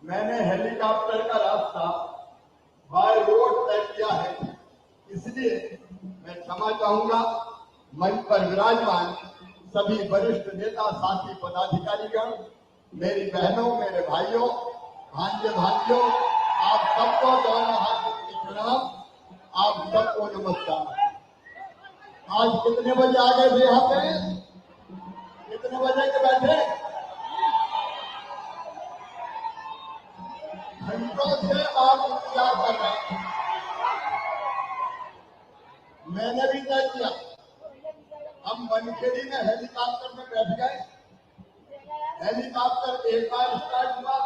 मैंने हेलीकॉप्टर का रास्ता बाय रोड तय किया है, इसलिए मैं क्षमा चाहूंगा। मंच पर विराजमान सभी वरिष्ठ नेता, साथी, पदाधिकारीगण, मेरी बहनों, मेरे भाइयों, भांजे भांजियों, आप सबको दोनों हाथों की प्रणाम, आप सबको नमस्कार। आज कितने बजे आ गए थे यहाँ पे? कितने बजे के बैठे? घंटों से आप इंतजार कर रहे हैं। मैंने भी तय किया, हम बनखेड़ी में हेलीकॉप्टर में बैठ गए। हेलीकॉप्टर एक बार स्टार्ट हुआ,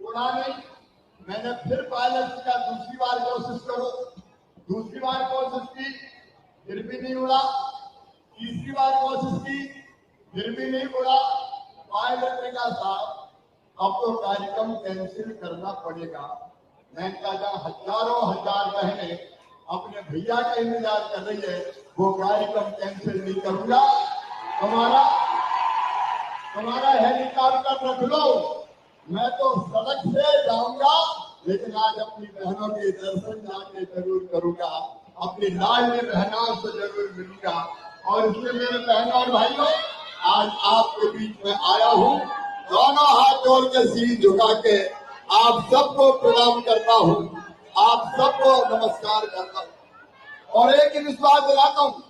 उड़ा नहीं। मैंने फिर पायलट किया, दूसरी बार कोशिश करो। दूसरी बार कोशिश की, फिर भी नहीं उड़ा। तीसरी बार कोशिश की, फिर भी नहीं उड़ा। पायलट ने कहा, साहब अब तो कार्यक्रम कैंसिल करना पड़ेगा। मैं कहा, हजारों हजार बहनें अपने भैया का इंतजार कर रही है, वो कार्यक्रम कैंसिल नहीं करूंगा। तुम्हारा हेलीकॉप्टर रख लो, मैं तो सड़क से जाऊंगा, लेकिन आज अपनी बहनों के दर्शन जाके जरूर करूंगा, अपनी लाडली बहनों से जरूर मिलूंगा। और इसलिए मेरे बहनों और भाइयों, आज आपके बीच में आया हूँ, दोनों हाथ जोड़ के सिर झुका के आप सबको प्रणाम करता हूँ, आप सबको नमस्कार करता हूँ। और एक ही विश्वास दिलाता हूँ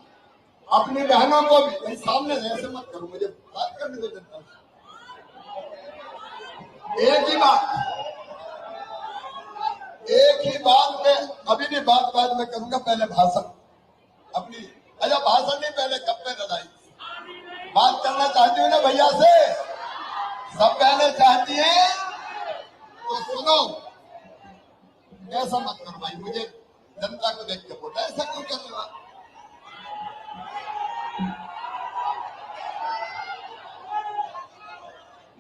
अपनी बहनों को भी, सामने ऐसे मत करो, मुझे बात करने दो जनता से। एक ही बात में अभी नहीं, बात में करूंगा। पहले भाषण अपनी, अच्छा भाषण नहीं, पहले कब पे लड़ाई बात करना चाहती हूँ ना भैया से, सब कहना चाहती हैं तो सुनो। ऐसा मत करो भाई, मुझे जनता को देख के बोला, ऐसा क्यों करने वाला।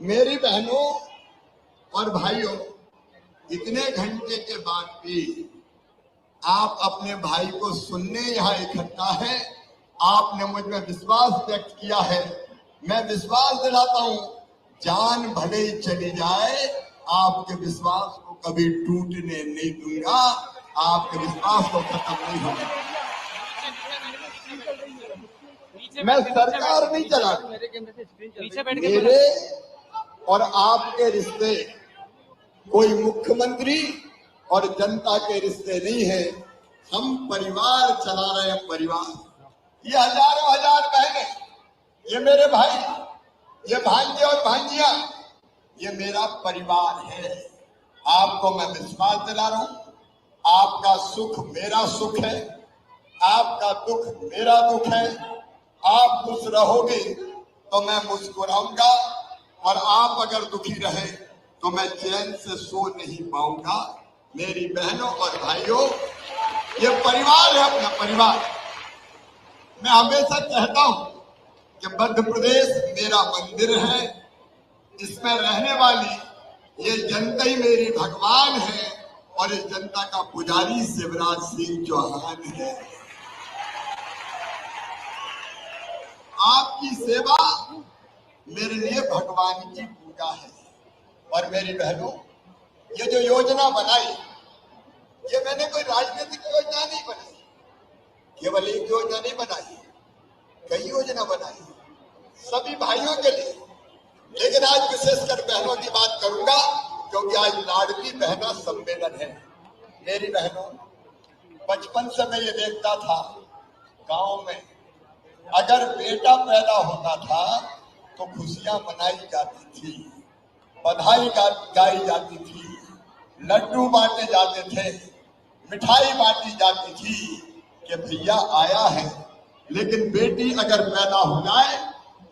मेरी बहनों और भाइयों, इतने घंटे के बाद भी आप अपने भाई को सुनने यहाँ इकट्ठा है। आपने मुझ में विश्वास व्यक्त किया है, मैं विश्वास दिलाता हूँ, जान भले ही चली जाए, आपके विश्वास को कभी टूटने नहीं दूंगा, आपके विश्वास को खत्म नहीं होगा। मैं सरकार नहीं चला, मेरे और आपके रिश्ते कोई मुख्यमंत्री और जनता के रिश्ते नहीं है, हम परिवार चला रहे हैं। परिवार, ये हजारों हजार बहनें, ये मेरे भाई, ये भांजे और भांजिया, ये मेरा परिवार है। आपको मैं विश्वास दिला रहा हूं, आपका सुख मेरा सुख है, आपका दुख मेरा दुख है। आप खुश रहोगे तो मैं मुस्कुराऊंगा, और आप अगर दुखी रहे तो मैं चैन से सो नहीं पाऊंगा। मेरी बहनों और भाइयों, ये परिवार है, अपना परिवार। मैं हमेशा कहता हूं कि मध्य प्रदेश मेरा मंदिर है, इसमें रहने वाली ये जनता ही मेरी भगवान है, और इस जनता का पुजारी शिवराज सिंह चौहान है। आपकी सेवा मेरे लिए भगवान की पूजा है। और मेरी बहनों, ये जो योजना बनाई, ये मैंने कोई राजनीतिक योजना नहीं बनाई, केवल एक योजना नहीं बनाई, कई योजना बनाई सभी भाइयों के लिए। लेकिन आज विशेषकर बहनों की बात करूंगा, क्योंकि आज लाडली बहना सम्मेलन है। मेरी बहनों, बचपन से मैं ये देखता था, गांव में अगर बेटा पैदा होता था तो खुशियां मनाई जाती थी, बधाई गाई जाती थी, लड्डू बांटे जाते थे, मिठाई बांटी जाती थी कि भैया आया है। लेकिन बेटी अगर पैदा हो जाए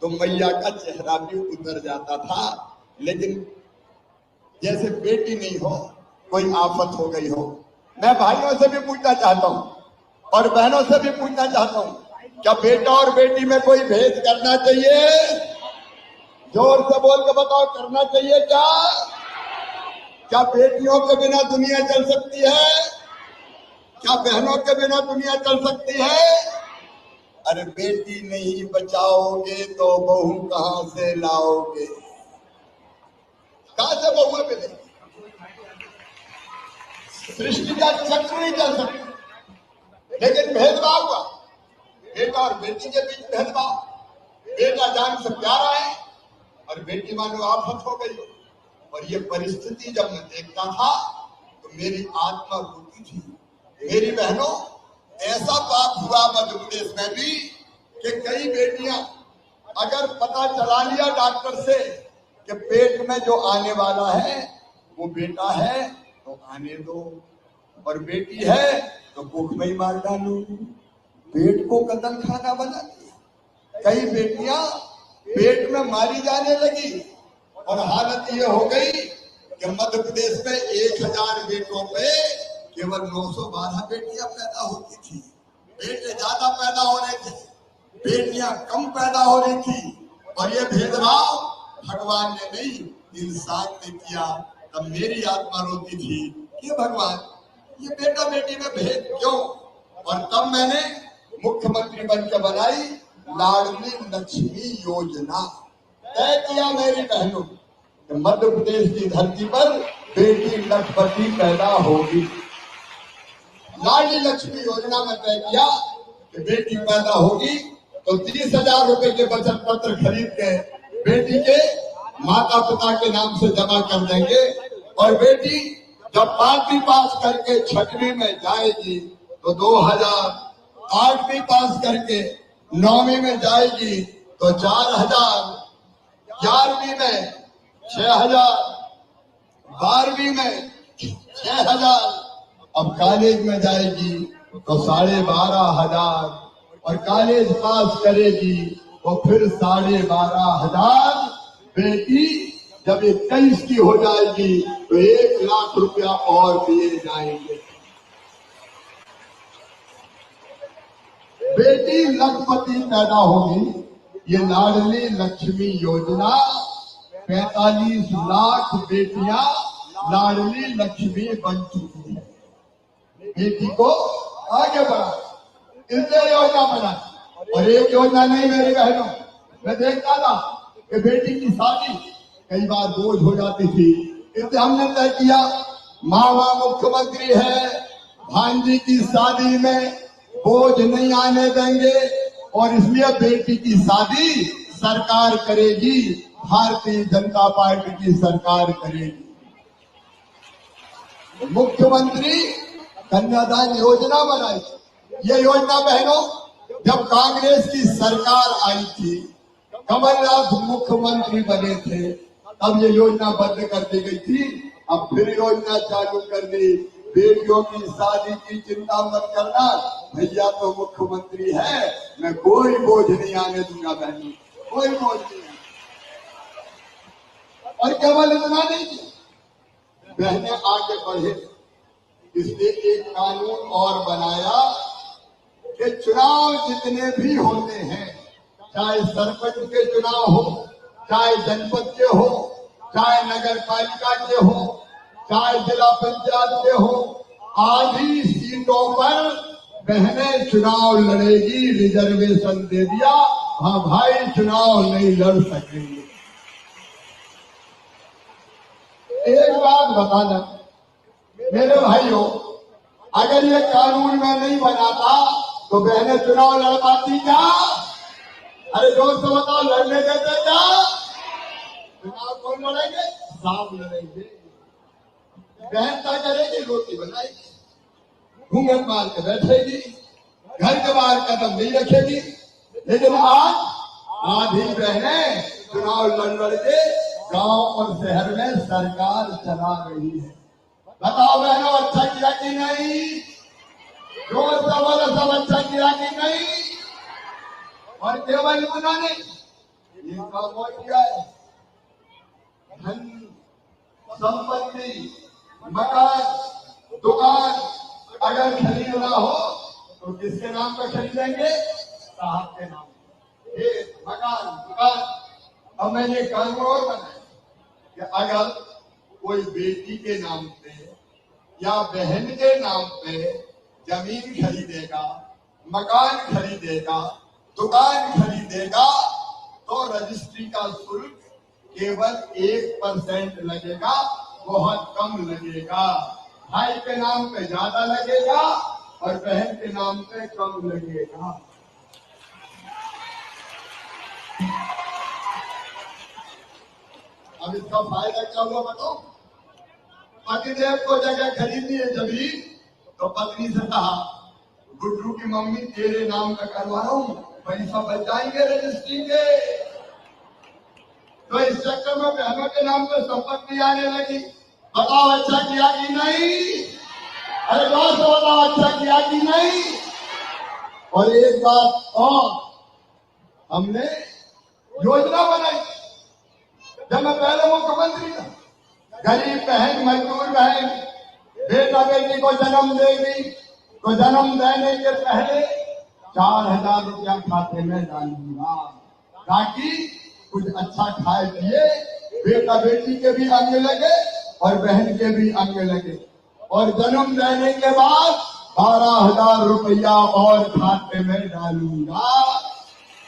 तो मैया का चेहरा भी उतर जाता था। लेकिन जैसे बेटी नहीं हो, कोई आफत हो गई हो। मैं भाइयों से भी पूछना चाहता हूं और बहनों से भी पूछना चाहता हूं, क्या बेटा और बेटी में कोई भेद करना चाहिए? जोर से बोल के बताओ, करना चाहिए क्या? क्या बेटियों के बिना दुनिया चल सकती है? क्या बहनों के बिना दुनिया चल सकती है? अरे बेटी नहीं बचाओगे तो बहू कहां से लाओगे? कहां से बहुएं मिलेंगी। सृष्टि का चक्र नहीं चल सकता। लेकिन भेदभाव हुआ, बेटा और बेटी के बीच भेदभाव। बेटा जान से प्यारा है और बेटी मानो आफत हो गई। और ये परिस्थिति जब मैं देखता था तो मेरी आत्मा रोती थी। मेरी बहनों, ऐसा पाप हुआ मध्य प्रदेश में भी कि कई बेटियां, अगर पता चला लिया डॉक्टर से कि पेट में जो आने वाला है वो बेटा है तो आने दो, और बेटी है तो भूख में ही मार डालो। पेट को कतल खाना बना दिया। कई बेटियां पेट में मारी जाने लगी और हालत ये हो गई कि मध्य प्रदेश में 1000 बेटों पे केवल 912 बेटियां पैदा होती थी। बेटे ज्यादा पैदा हो रहे थे, बेटियां कम पैदा हो रही थी। और ये भेदभाव भगवान ने नहीं, इंसान ने किया। तब मेरी आत्मा रोती थी कि भगवान, ये बेटा बेटी में भेद क्यों? और तब मैंने मुख्यमंत्री बनकर बनाई लाडली लक्ष्मी योजना। तय किया मेरी बहनों, मध्य प्रदेश की धरती पर बेटी लखपति पैदा होगी। लाडली लक्ष्मी योजना में तय किया कि बेटी पैदा होगी तो 30,000 रुपए के बचत पत्र खरीद के बेटी के माता पिता के नाम से जमा कर देंगे। और बेटी जब 5वीं पास करके 6वीं में जाएगी तो 2,000, 8वीं पास करके 9वीं में जाएगी तो 4,000, 11वीं में 6,000, 12वीं में 6,000, अब कॉलेज में जाएगी तो 12,500, और कॉलेज पास करेगी तो फिर 12,500। बेटी जब 21 की हो जाएगी तो 1 लाख रुपया और दिए जाएंगे। बेटी लखपति पैदा होगी। ये लाडली लक्ष्मी योजना 45 लाख बेटियां लाडली लक्ष्मी बन चुकी है। बेटी को आगे बढ़ा, इसलिए योजना बना। और एक योजना नहीं मेरी बहनों, मैं देखता था कि बेटी की शादी कई बार बोझ हो जाती थी। इसलिए हमने तय किया, मामा मुख्यमंत्री है, भांजी की शादी में बोझ नहीं आने देंगे। और इसलिए बेटी की शादी सरकार करेगी, भारतीय जनता पार्टी की सरकार करेगी। मुख्यमंत्री कन्यादान योजना बनाई। ये योजना बहनों, जब कांग्रेस की सरकार आई थी, कमलनाथ मुख्यमंत्री बने थे, तब ये योजना बंद कर दी गई थी। अब फिर योजना चालू कर दी। बेटियों की शादी की चिंता मत करना, भैया तो मुख्यमंत्री है, मैं कोई बोझ नहीं आने दूंगा बहनों, कोई बोझ नहीं। और केवल इतना नहीं, बहनें आगे बढ़े, इसलिए एक कानून और बनाया कि चुनाव जितने भी होते हैं, चाहे सरपंच के चुनाव हो, चाहे जनपद के हो, चाहे नगर पालिका के हो, चाहे जिला पंचायत के हो, आधी सीटों पर बहनें चुनाव लड़ेगी। रिजर्वेशन दे दिया, हाँ भाई चुनाव नहीं लड़ सकेंगे। एक बात बताना मेरे भाइयों, अगर ये कानून में नहीं बनाता तो बहनें चुनाव लड़ पाती क्या? अरे जोर से बताओ, लड़ने देते क्या? चुनाव कौन लड़ेंगे? साहब लड़ेंगे। बहन क्या करेगी? रोटी बनाएगी, घूंघट मार के बैठेगी, घर के बाहर कदम नहीं रखेगी। लेकिन आज आधी बहनें चुनाव लड़ के गांव और शहर में सरकार चला रही है। बताओ बहनों, अच्छा किया कि नहीं? रोज सवाल सब अच्छा किया कि नहीं? और केवल उन्होंने ये काम किया है, धन संपत्ति मकान दुकान अगर खरीदना हो तो किसके नाम पर खरीदेंगे? साहब के नाम पे। ये मकान दुकान। अब मैंने कानून और बनाया कि अगर कोई बेटी के नाम पे या बहन के नाम पे जमीन खरीदेगा, मकान खरीदेगा, दुकान खरीदेगा तो रजिस्ट्री का शुल्क केवल 1% लगेगा, बहुत कम लगेगा। भाई के नाम पे ज्यादा लगेगा और बहन के नाम पे कम लगेगा। अब इसका फायदा क्या हुआ बताओ? पतिदेव को जगह खरीदनी है जमीन, तो पत्नी से कहा गुड्डू की मम्मी तेरे नाम का करवा रहा हूं, पैसा बच जाएंगे रजिस्ट्री के। तो इस चक्कर में बहनों के नाम पे संपत्ति आने लगी। बताओ अच्छा किया कि नहीं? अरे बात बताओ अच्छा किया कि नहीं? और एक बात और, हमने योजना बनाई। जब मैं पहले मुख्यमंत्री था, गरीब बहन, मजदूर बहन बेटा बेटी को जन्म देगी तो जन्म देने के पहले 4,000 रुपया खाते में डालूंगा, ताकि कुछ अच्छा खाए पिए, बेटा बेटी के भी अंग लगे और बहन के भी अंग लगे। और जन्म देने के बाद 12,000 रुपया और खाते में डालूंगा,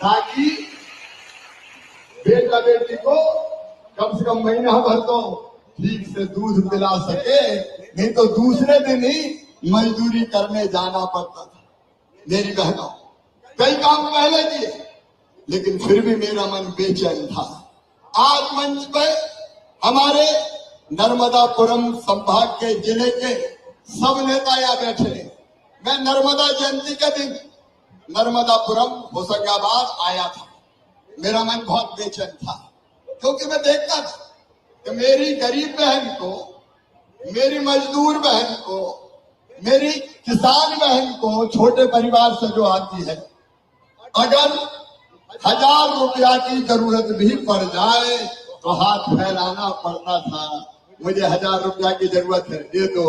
ताकि बेटा बेटी को कम से कम महीना भर तो ठीक से दूध पिला सके, नहीं तो दूसरे दिन ही मजदूरी करने जाना पड़ता था। मेरी बहनों, कई काम पहले किए, लेकिन फिर भी मेरा मन बेचैन था। आज मंच पर हमारे नर्मदापुरम संभाग के जिले के सब नेता यहाँ बैठे हैं। मैं नर्मदा जयंती के दिन नर्मदापुरम होशंगाबाद आया था। मेरा मन बहुत बेचैन था, क्योंकि मैं देखता था कि मेरी गरीब बहन को, मेरी मजदूर बहन को, मेरी किसान बहन को, छोटे परिवार से जो आती है, अगर 1,000 रुपया की जरूरत भी पड़ जाए तो हाथ फैलाना पड़ता था, मुझे 1,000 रुपया की जरूरत है, ये तो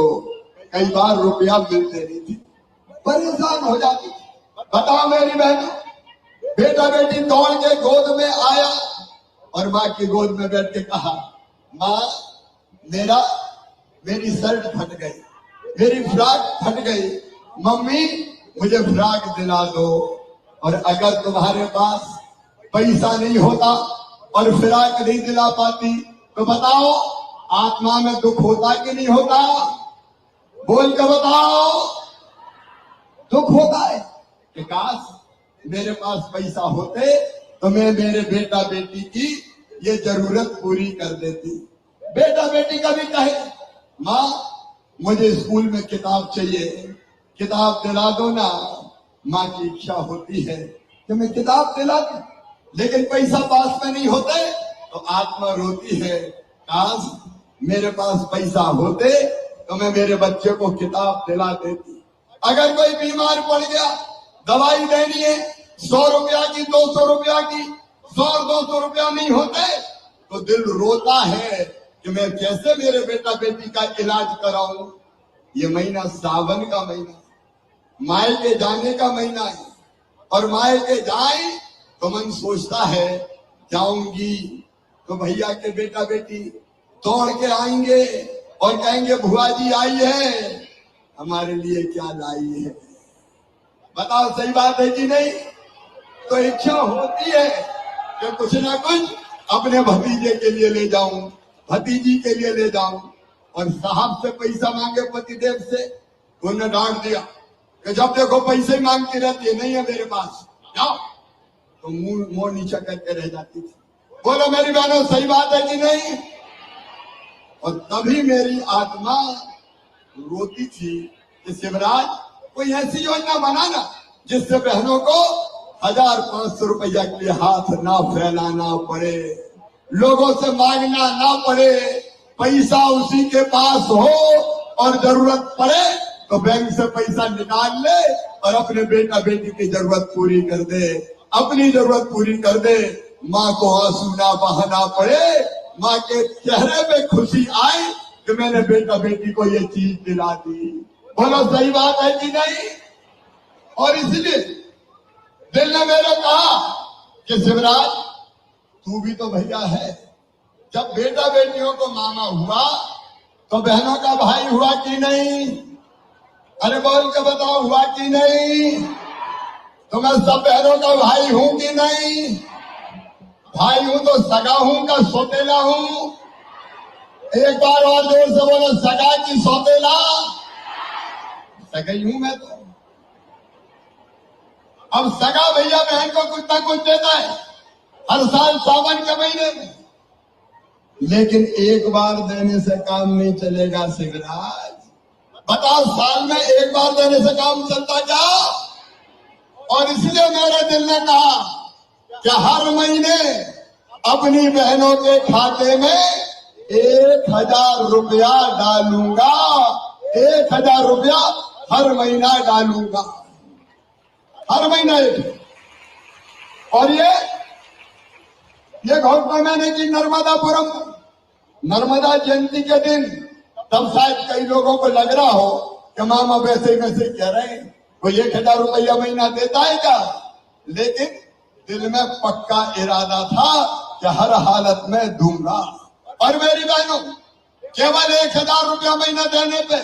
कई बार रुपया मिलते नहीं थी, परेशान हो जाती थी। बताओ मेरी बहनों, बेटा बेटी दौड़ के गोद में आया और माँ की गोद में बैठ के कहा, माँ मेरी शर्ट फट गई, मेरी फ्रॉक फट गई, मम्मी मुझे फ्रॉक दिला दो। और अगर तुम्हारे पास पैसा नहीं होता और फ्रॉक नहीं दिला पाती तो बताओ आत्मा में दुख होता कि नहीं होता? बोल के बताओ। दुख होता है कि काश मेरे पास पैसा होते तो मैं मेरे बेटा बेटी की ये जरूरत पूरी कर देती। बेटा बेटी कभी कहे, माँ मुझे स्कूल में किताब चाहिए, किताब दिला दो ना। माँ की इच्छा होती है कि मैं किताब दिला दूं, लेकिन पैसा पास में नहीं होते तो आत्मा रोती है, काश मेरे पास पैसा होते तो मैं मेरे बच्चे को किताब दिला देती। अगर कोई बीमार पड़ गया, दवाई देनी है 100 रुपया की, 200 रुपया की, 100-200 रुपया नहीं होते तो दिल रोता है कि मैं कैसे मेरे बेटा बेटी का इलाज कराऊं। ये महीना सावन का महीना, मायके जाने का महीना है, और मायके जाए तो मन सोचता है जाऊंगी तो भैया के बेटा बेटी दौड़ के आएंगे और कहेंगे भुआ जी आई है, हमारे लिए क्या लाई है। बताओ सही बात है कि नहीं? तो इच्छा होती है कि कुछ ना कुछ अपने भतीजे के लिए ले जाऊं, भतीजी के लिए ले जाऊं। और साहब से पैसा मांगे पतिदेव से, उन्होंने डांट दिया कि जब देखो पैसे ही मांगती रहती है, नहीं है मेरे पास, जाओ। तो मुंह नीचा करके रह जाती थी। बोलो मेरी बहनों, सही बात है कि नहीं? और तभी मेरी आत्मा रोती थी कि शिवराज कोई ऐसी योजना बनाना जिससे बहनों को 1,500 रुपया के हाथ ना फैलाना पड़े, लोगों से मांगना ना पड़े, पैसा उसी के पास हो और जरूरत पड़े तो बैंक से पैसा निकाल ले और अपने बेटा बेटी की जरूरत पूरी कर दे, अपनी जरूरत पूरी कर दे। माँ को आंसू ना बहाना पड़े, माँ के चेहरे पे खुशी आए कि मैंने बेटा बेटी को ये चीज दिला दी। बोलो सही बात है कि नहीं? और इसलिए दिल ने मेरे कहा कि शिवराज तू भी तो भैया है, जब बेटा बेटियों को मामा हुआ तो बहनों का भाई हुआ कि नहीं? अरे बोल के बताओ, हुआ कि नहीं? तो मैं सब बहनों का भाई हूं कि नहीं? भाई हूं तो सगा हूं का सौतेला हूं? एक बार और जोर से बोलो, सगा की सौतेला? सगा हूं मैं तो। अब सगा भैया बहन को कुछ ना कुछ देता है हर साल सावन के महीने में, लेकिन एक बार देने से काम नहीं चलेगा शिवराज। बताओ, साल में एक बार देने से काम चलता क्या? और इसलिए मेरे दिल ने कहा कि हर महीने अपनी बहनों के खाते में 1000 रुपया डालूंगा। 1000 रुपया हर महीना डालूंगा, हर महीना एक। और ये घोषणा मैंने की नर्मदापुरम, नर्मदा जयंती के दिन। तब शायद कई लोगों को लग रहा हो कि मामा वैसे वैसे कह रहे हैं, कोई 1000 रुपया महीना देता है क्या? लेकिन दिल में पक्का इरादा था कि हर हालत में दूंगा। और मेरी बहनों, केवल 1000 रुपया महीना देने पे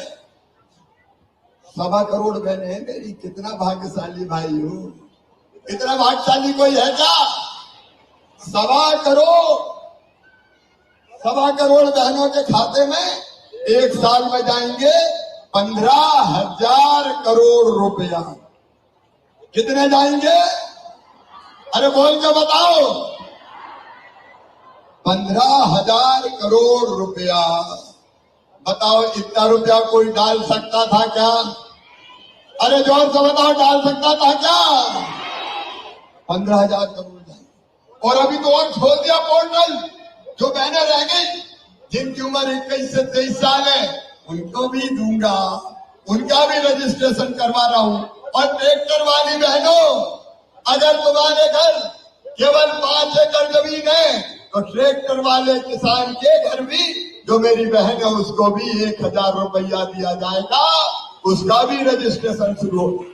1.25 करोड़ बहने हैं मेरी। कितना भाग्यशाली भाई हूं। इतना भाग्यशाली कोई है क्या? 1.25 करोड़ बहनों के खाते में एक साल में जाएंगे 15,000 करोड़ रुपया। कितने जाएंगे? अरे बोल के बताओ। 15,000 करोड़ रुपया। बताओ, इतना रुपया कोई डाल सकता था क्या? अरे जोर से बताओ, डाल सकता था क्या? 15,000 करोड़ जाए। और अभी तो और खोल दिया पोर्टल। जो बहनें रह गई जिनकी उम्र 21 से 23 साल है, उनको भी दूंगा। उनका भी रजिस्ट्रेशन करवा रहा हूं। और ट्रैक्टर वाली बहनों, अगर तुम्हारे घर केवल 5 एकड़ जमीन है तो ट्रैक्टर वाले किसान के घर भी, जो मेरी बहन है, उसको भी 1000 रुपया दिया जाएगा। उसका भी रजिस्ट्रेशन शुरू हो।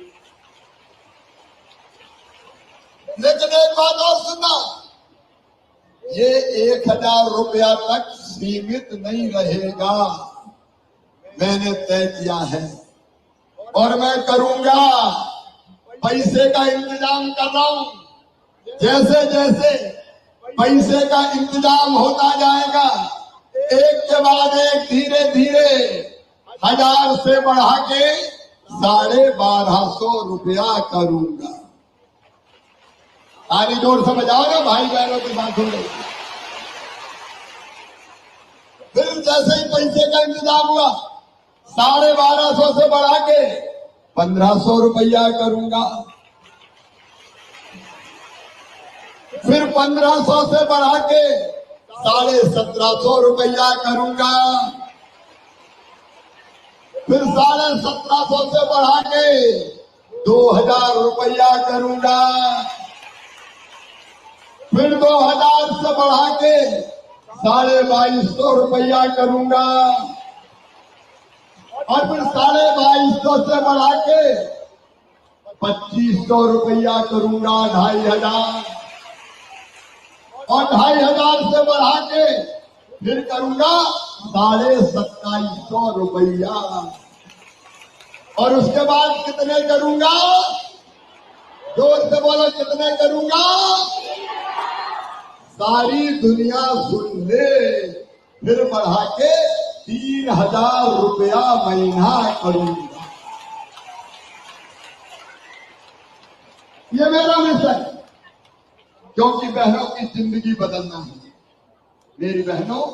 लेकिन एक बात और सुनना, ये 1000 रुपया तक सीमित नहीं रहेगा। मैंने तय किया है और मैं करूंगा। पैसे का इंतजाम कर रहा हूं। जैसे जैसे पैसे का इंतजाम होता जाएगा, एक के बाद एक धीरे धीरे 1000 से बढ़ा के 1250 रुपया करूंगा। ताली जोर से बजाओ ना भाई बहनों के साथ। फिर जैसे ही पैसे का इंतजाम हुआ, 1250 से बढ़ा के 1500 रुपया करूंगा। फिर 1500 से बढ़ा के 1750 रुपया करूंगा। फिर 1750 से बढ़ा के 2000 रुपया करूंगा। फिर 2000 से बढ़ा के 2250 रुपया करूंगा। और फिर 2250 से बढ़ा के 2500 रुपया करूंगा, 2500। और 2500 से बढ़ा के फिर करूंगा 2750 रुपया। और उसके बाद कितने करूंगा? जोर से बोलो, कितने करूंगा? सारी दुनिया सुन ले। फिर बढ़ा के 3000 रुपया महीना करूंगा। ये मेरा मिशन, क्योंकि बहनों की जिंदगी बदलना है। मेरी बहनों,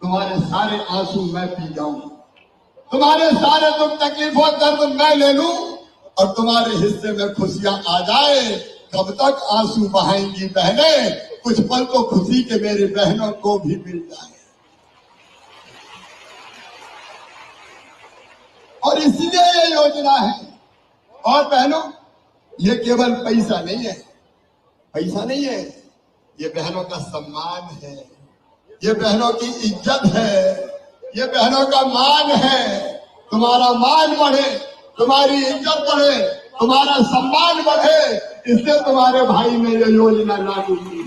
तुम्हारे सारे आंसू मैं पी जाऊं, तुम्हारे सारे दुख तकलीफों दर्द मैं ले लूं, और तुम्हारे हिस्से में खुशियां आ जाए। कब तक आंसू बहाएंगी बहनें? कुछ पल तो खुशी के मेरी बहनों को भी मिल जाए। और इसीलिए ये योजना है। और बहनों, ये केवल पैसा नहीं है, पैसा नहीं है, ये बहनों का सम्मान है, ये बहनों की इज्जत है, ये बहनों का मान है। तुम्हारा मान बढ़े, तुम्हारी इज्जत बढ़े, तुम्हारा सम्मान बढ़े, इससे तुम्हारे भाई ने ये योजना लागू की।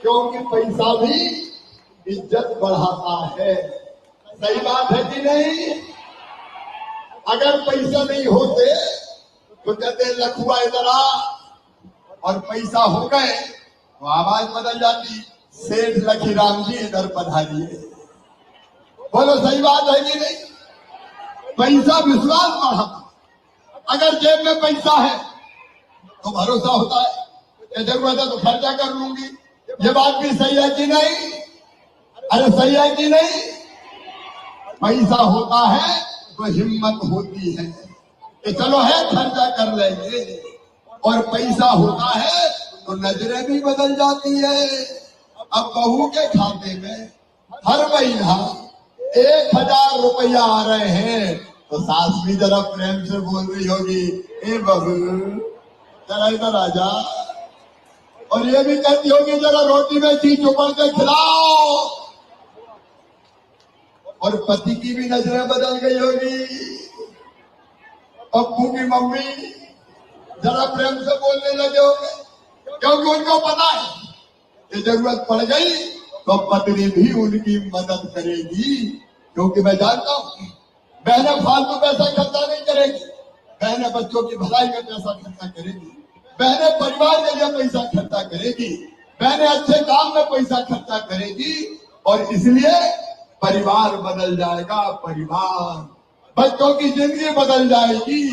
क्योंकि पैसा भी इज्जत बढ़ाता है। सही बात है कि नहीं? अगर पैसा नहीं होते तो कहते लखुआ इधर आ, और पैसा हो गए तो आवाज बदल जाती, सेठ लखीराम जी इधर पधारिए। बोलो सही बात है कि नहीं? पैसा विश्वास बढ़ाता। अगर जेब में पैसा है तो भरोसा होता है कि जरूरत है तो खर्चा कर लूंगी। ये बात भी सही है कि नहीं? अरे सही है कि नहीं? पैसा होता है तो हिम्मत होती है कि चलो है खर्चा कर लेंगे, और पैसा होता है तो नजरें भी बदल जाती है। अब बहू के खाते में हर महीना 1000 रुपया आ रहे हैं तो सास भी जरा प्रेम से बोल रही होगी, ए बहू जरा इधर आ जा, और ये भी कहती होगी जरा रोटी में चीज चुपड़ के खिलाओ। और पति की भी नजरें बदल गई होगी, पप्पू की मम्मी जरा प्रेम से बोलने लगे होंगे, क्योंकि उनको पता है कि जरूरत पड़ गई तो पत्नी भी उनकी मदद करेगी। क्योंकि मैं जानता हूं बहनें फालतू पैसा खर्चा नहीं करेगी, बहनें बच्चों की भलाई में पैसा खर्चा करेगी, बहनें परिवार के लिए पैसा खर्चा करेगी, बहनें अच्छे काम में पैसा खर्चा करेगी, और इसलिए परिवार बदल जाएगा, परिवार, बच्चों की जिंदगी बदल जाएगी।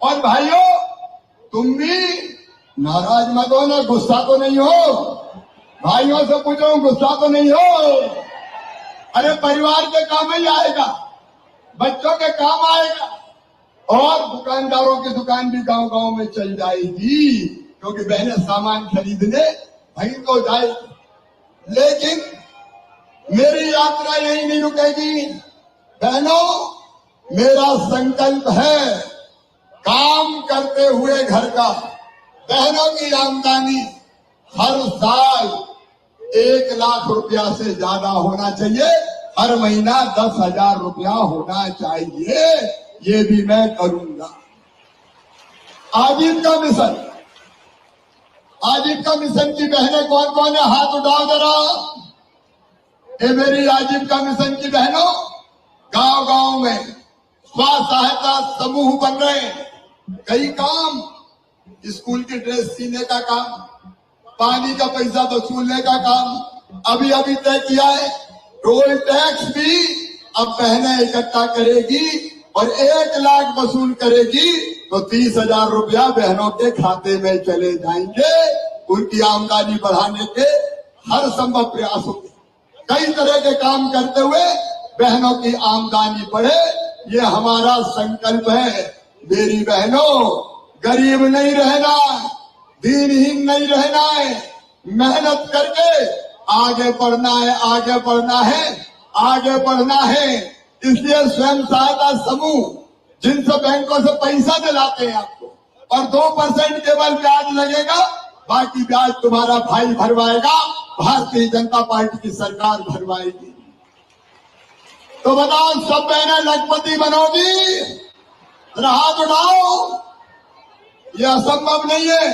और भाइयों तुम भी नाराज मत हो ना, गुस्सा तो नहीं हो? भाइयों से पूछो गुस्सा तो नहीं हो? अरे परिवार के काम ही आएगा, बच्चों के काम आएगा, और दुकानदारों की दुकान भी गांव गांव में चल जाएगी, क्योंकि बहनें सामान खरीदने वहीं तो जाएगी। लेकिन मेरी यात्रा यही नहीं रुकेगी बहनों, मेरा संकल्प है काम करते हुए घर का बहनों की आमदनी हर साल 1 लाख रुपया से ज्यादा होना चाहिए, हर महीना 10,000 रुपया होना चाहिए, ये भी मैं करूंगा। आजीविका मिशन, आजीविका मिशन की बहनें कौन कौन है? हाथ उठाओ जरा। ये मेरी आजीविका मिशन की बहनों, गांव गांव में स्व सहायता समूह बन रहे हैं, कई काम, स्कूल की ड्रेस सीने का काम, पानी का पैसा वसूलने का काम अभी अभी तय किया है, टोल टैक्स भी अब बहनें इकट्ठा करेगी और 1 लाख वसूल करेगी तो 30,000 रुपया बहनों के खाते में चले जाएंगे। उनकी आमदनी बढ़ाने के हर संभव प्रयास होंगे, कई तरह के काम करते हुए बहनों की आमदनी बढ़े, ये हमारा संकल्प है। मेरी बहनों, गरीब नहीं रहना, दीनहीन नहीं रहना है, मेहनत करके आगे बढ़ना है, आगे बढ़ना है, आगे बढ़ना है। इसलिए स्वयं सहायता समूह जिनसे बैंकों से पैसा दिलाते हैं आपको, और 2% केवल ब्याज लगेगा, बाकी ब्याज तुम्हारा भाई भरवाएगा, भारतीय जनता पार्टी की सरकार भरवाएगी। तो बताओ सब बहनें लखपति बनोगी? हाथ उठाओ। ये असंभव नहीं है,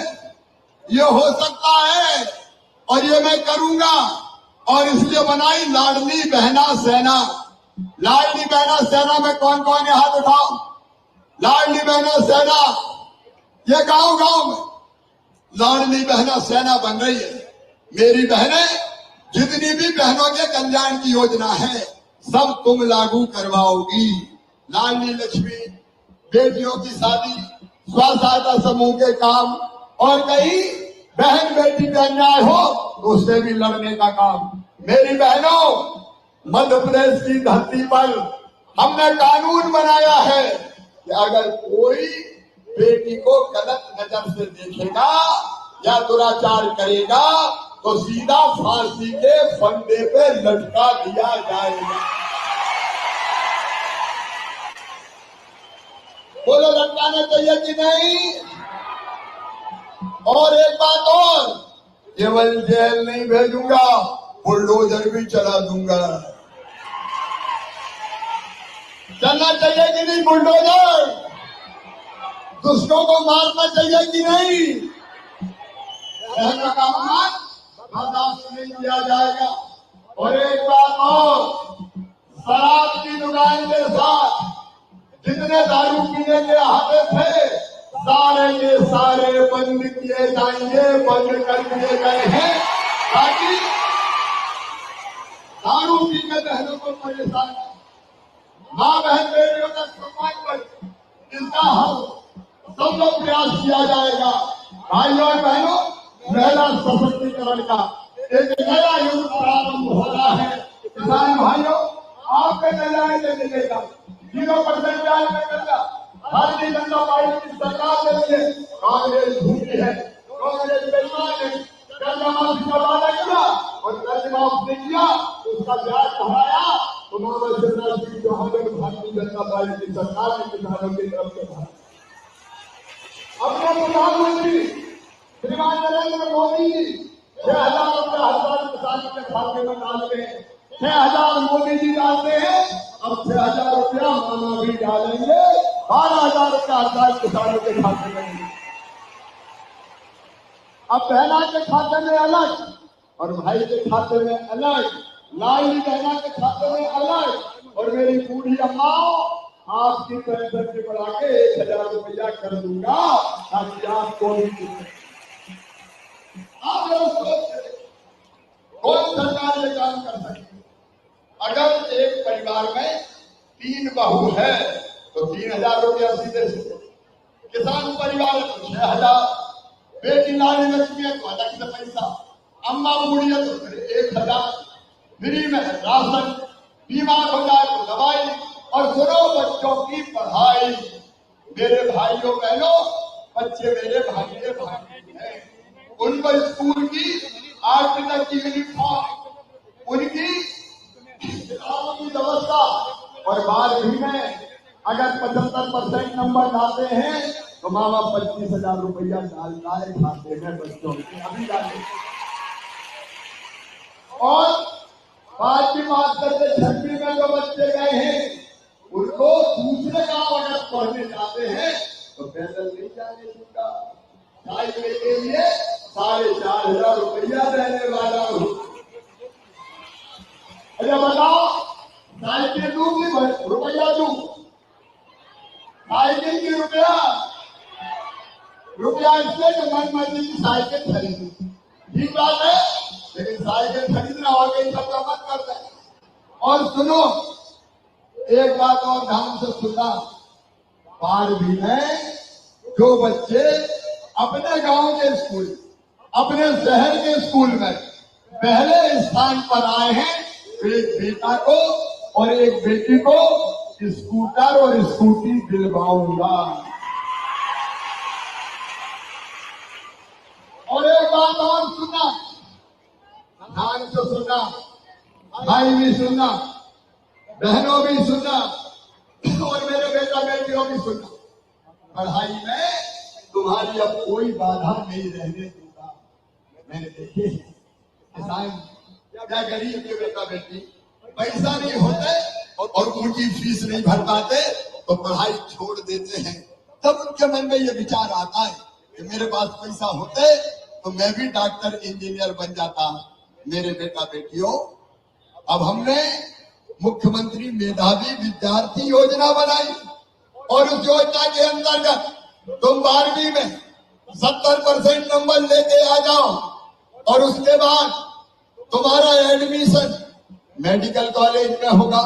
ये हो सकता है, और ये मैं करूंगा। और इसलिए बनाई लाडली बहना सेना। लाडली बहना सेना में कौन कौन है? हाथ उठाओ। लाडली बहना सेना, ये गांव गांव में लाडली बहना सेना बन रही है। मेरी बहनें, जितनी भी बहनों के कल्याण की योजना है सब तुम लागू करवाओगी। लाडली लक्ष्मी, बेटियों की शादी, स्व सहायता समूह के काम, और कहीं बहन बेटी का अन्याय हो तो उससे भी लड़ने का काम। मेरी बहनों, मध्य प्रदेश की धरती पर हमने कानून बनाया है कि अगर कोई बेटी को गलत नजर से देखेगा या दुराचार करेगा तो सीधा फांसी के फंदे पे लटका दिया जाएगा। बोलो लटकाना चाहिए कि नहीं? और एक बात और, केवल जेल नहीं भेजूंगा, बुलडोजर भी चला दूंगा। चलना चाहिए कि नहीं बुलडोजर? दुष्टों को मारना चाहिए कि नहीं? बर्दाश्त नहीं किया जाएगा। और एक बात और, शराब की दुकान के साथ जितने दारू पीने के आते थे सारे के सारे बंद किए जाएंगे, बंद कर दिए गए हैं, ताकि दारू पी के बहनों को परेशान, माँ बहन बेटियों का सम्मान कर इसका हल सब लोग प्रयास किया जाएगा। भाइयों और बहनों, महिला सशक्तिकरण का एक नया युग प्रारंभ हो रहा है। किसान भाइयों, आपके निर्णय से मिलेगा 0% ब्याज में मिलेगा। भारतीय जनता पार्टी की सरकार के लिए कांग्रेस झूठी है, कांग्रेस बेईमान है। कर्ज माफी का वादा किया और कर्ज माफ नहीं किया, उसका ब्याज बढ़ाया तो मामा शिवराज सिंह चौहान ने भारतीय जनता पार्टी की सरकार ने किसानों की तरफ से बढ़ाया। अपने प्रधानमंत्री श्रीमान नरेंद्र मोदी जी 6,000 रुपया हर साल किसानों के खाते में डालते हैं। 6,000 मोदी जी डालते हैं, अब 6,000 रुपया मामा भी डालेंगे, 12,000 रुपया हर साल किसानों के खाते में। अब बहना के खाते में अलग और भाई के खाते में अलग, लाडली बहना के खाते में अलग। और मेरी बूढ़ी अम्माओं, आपकी पेंशन के बढ़ा के 1,000 रुपया कर दूंगा, ताकि आपको आप कौन सरकार ये काम कर सकती है? अगर एक परिवार में 3 बहू है तो 3,000 रुपया सीधे सीधे, किसान परिवार 6,000, बेटी लाली लक्ष्मी है तो अलग से पैसा, अम्मा बूढ़ी है तो 1,000, फ्री में राशन, बीमार हो जाए तो दवाई, और सुनो बच्चों की पढ़ाई। मेरे भाइयों बहनों, बच्चे मेरे भाई हैं, उनको स्कूल की 8 तक की यूनिफॉर्म, उनकी किताबों की व्यवस्था, और 12वीं में अगर 75% नंबर लाते हैं तो मामा 25,000 रुपया डालता है खाते में बच्चों के, अभी डाले। और 5वीं बात करते 6वीं में जो बच्चे गए हैं उनको दूसरे गांव अगर पढ़ने जाते हैं तो पैदल नहीं जाने दूंगा, साइकिल के लिए 4,500 रुपया देने वाला हूं। अरे बताओ, साइकिल दूं कि रुपया दूं? साइकिल की रुपया इसलिए तो मन मर्जी की साइकिल खरीदी, ठीक बात है, लेकिन साइकिल खरीदना हो गई सबका मत करता है। और सुनो, एक बात और ध्यान से सुनना, 12वीं में जो बच्चे अपने गांव के स्कूल, अपने शहर के स्कूल में पहले स्थान पर आए हैं, एक बेटा को और एक बेटी को स्कूटर और स्कूटी दिलवाऊंगा। और एक बात और सुनना, ध्यान से सुनना, भाई भी सुनना, बहनों भी सुनना, और मेरे बेटा बेटियों भी सुनना, पढ़ाई में तुम्हारी अब कोई बाधा नहीं रहने दूंगा। मैंने देखे किसान क्या गरीब के बेटा बेटी पैसा नहीं होते और उनकी फीस नहीं भर पाते तो पढ़ाई छोड़ देते हैं। तब उनके मन में ये विचार आता है कि मेरे पास पैसा होते तो मैं भी डॉक्टर इंजीनियर बन जाता। मेरे बेटा बेटियों, अब हमने मुख्यमंत्री मेधावी विद्यार्थी योजना बनाई और उस योजना के अंतर्गत तुम 12वीं में 70% नंबर लेके आ जाओ और उसके बाद तुम्हारा एडमिशन मेडिकल कॉलेज में होगा,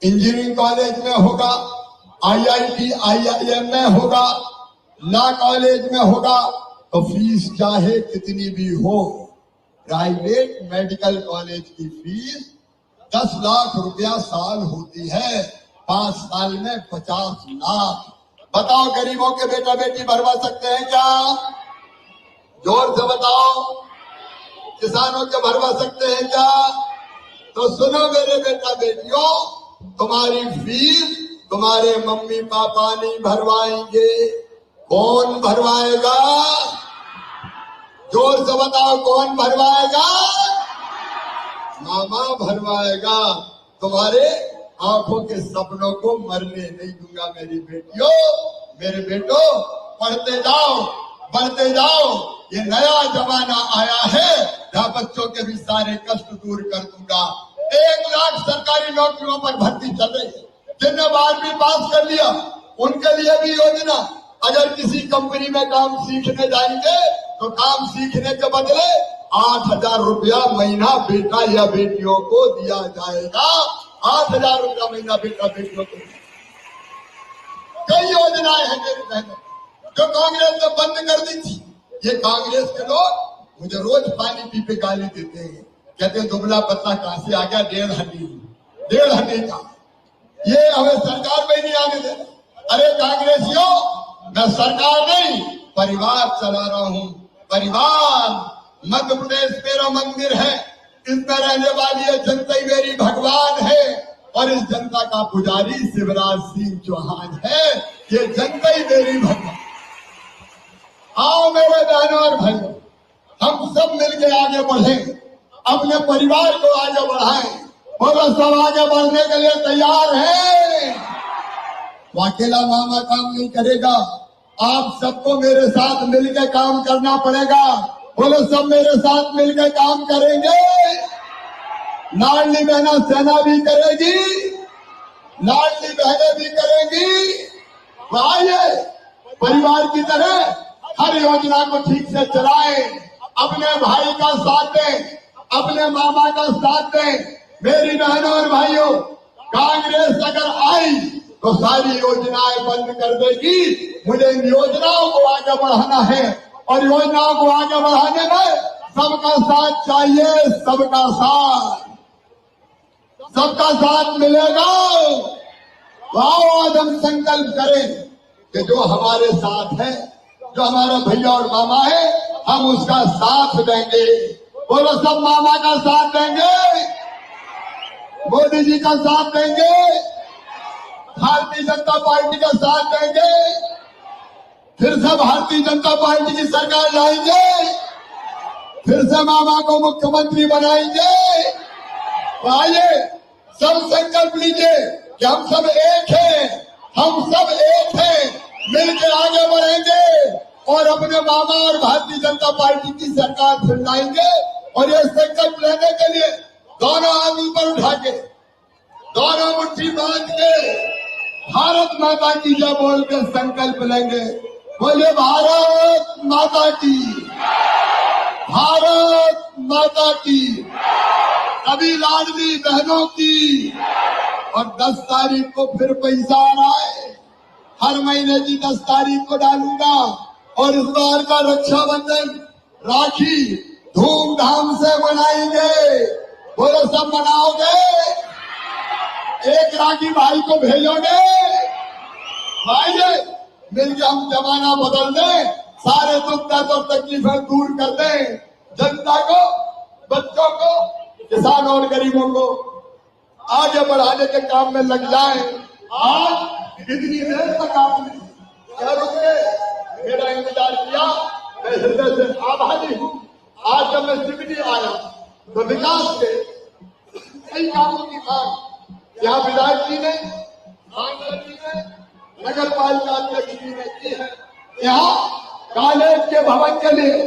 इंजीनियरिंग कॉलेज में होगा, IIT IIM में होगा, लॉ कॉलेज में होगा, तो फीस चाहे कितनी भी हो। प्राइवेट मेडिकल कॉलेज की फीस 10 लाख रुपया साल होती है, 5 साल में 50 लाख। बताओ, गरीबों के बेटा बेटी भरवा सकते हैं क्या? जोर से बताओ, किसानों के भरवा सकते हैं क्या? तो सुनो मेरे बेटा बेटियों, तुम्हारी फीस तुम्हारे मम्मी पापा नहीं भरवाएंगे। कौन भरवाएगा? जोर से बताओ, कौन भरवाएगा? मामा भरवाएगा। तुम्हारे आंखों के सपनों को मरने नहीं दूंगा। मेरी बेटियों, मेरे बेटो, पढ़ते जाओ, बढ़ते जाओ। ये नया जमाना आया है जहाँ बच्चों के भी सारे कष्ट दूर कर दूंगा। 1 लाख सरकारी नौकरियों पर भर्ती चल रही है। जिनने 12वीं पास कर लिया उनके लिए भी योजना, अगर किसी कंपनी में काम सीखने जाएंगे तो काम सीखने के बदले 8,000 रुपया महीना बेटा या बेटियों को दिया जाएगा। 8,000 रुपया महीना बेटा बेटियों को। कई योजनाएं हैं मेरी बहनों जो कांग्रेस ने बंद कर दी थी। ये कांग्रेस के लोग मुझे रोज पानी पी पे गाली देते हैं, कहते हैं दुबला पतला कहां से आ गया, 1.5 हड्डी का। ये हमें सरकार में नहीं आने देना। अरे कांग्रेसियों, मैं सरकार नहीं परिवार चला रहा हूं। परिवार, मध्य प्रदेश मेरा मंदिर है, इसमें रहने वाली ये जनता ही मेरी भगवान है और इस जनता का पुजारी शिवराज सिंह चौहान है। ये जनता ही मेरी भगवान। आओ मेरे बहनों और भाइयों, हम सब मिलकर आगे बढ़े, अपने परिवार को आगे बढ़ाएं। बोलो, सब आगे बढ़ने के लिए तैयार हैं? वो अकेला मामा काम नहीं करेगा, आप सबको मेरे साथ मिलकर काम करना पड़ेगा। बोलो, सब मेरे साथ मिलकर काम करेंगे। लाडली बहना सेना भी करेगी, लाडली बहनें भी करेंगी। आइए परिवार की तरह हर योजना को ठीक से चलाएं, अपने भाई का साथ दें, अपने मामा का साथ दें। मेरी बहनों और भाइयों, कांग्रेस अगर आई तो सारी योजनाएं बंद कर देगी। मुझे इन योजनाओं को आगे बढ़ाना है और योजनाओं को आगे बढ़ाने में सबका साथ चाहिए। सबका साथ मिलेगा। आओ आज हम संकल्प करें कि जो हमारे साथ है, जो हमारा भैया और मामा है, हम उसका साथ देंगे। बोलो, सब मामा का साथ देंगे, मोदी जी का साथ देंगे, भारतीय जनता पार्टी का साथ देंगे, फिर से भारतीय जनता पार्टी की सरकार लाएंगे, फिर से मामा को मुख्यमंत्री बनाएंगे। तो आइए सब संकल्प लीजिए कि हम सब एक हैं, हम सब एक हैं, मिलकर आगे बढ़ेंगे और अपने मामा और भारतीय जनता पार्टी की सरकार फिर लाएंगे। और ये संकल्प लेने के लिए दोनों हाथ ऊपर उठा के, दोनों मुट्ठी बांध के भारत माता की जय बोल के संकल्प लेंगे। बोले, भारत माता की, भारत माता की, सभी लाडली बहनों की। और 10 तारीख को फिर पैसा आ रहा है, हर महीने की 10 तारीख को डालूंगा। और इस बार का रक्षाबंधन, राखी धूमधाम से मनाएंगे। बोलो, सब मनाओगे? एक राखी भाई को भेजोगे? भाई मिलकर हम जमाना बदल दें, सारे दुख दर्द और तकलीफें दूर कर दें। जनता को, बच्चों को, किसान और गरीबों को आगे बढ़ाने के काम में लग जाएं। आज इतनी देर तक आपने क्या रुके, मेरा इंतजार किया, मैं हृदय से आभारी हूँ। आज जब मैं सिवनी आया तो विकास के कई कामों की मांग यहाँ विधायक जी ने, सांसद जी ने, नगर पालिका अध्यक्ष जी ने की है। यहाँ कॉलेज के भवन के लिए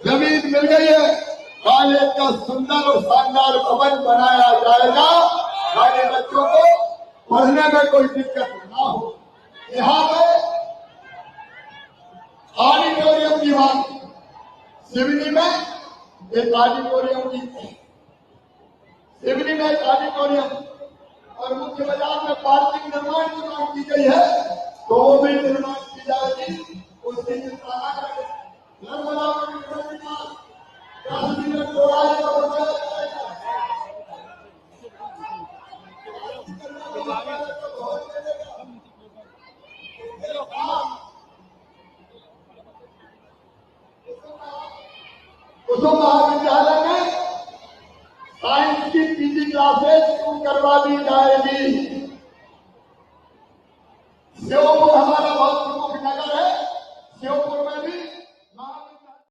जमीन मिल गई है। कॉलेज का सुंदर और शानदार भवन बनाया जाएगा, ताकि बच्चों को पढ़ने में कोई दिक्कत ना हो। यहाँ पे ऑडिटोरियम की मांग, सिवनी में एक ऑडिटोरियम की, सिवनी में एक ऑडिटोरियम और मुख्य बाजार में पार्किंग निर्माण की मांग की गई है, तो वो भी निर्माण की जाएगी। उसकी चिंता न करें। नर्मदा कुसुम महाविद्यालय में साइंस की पीजी क्लासेज शुरू करवा दी जाएगी।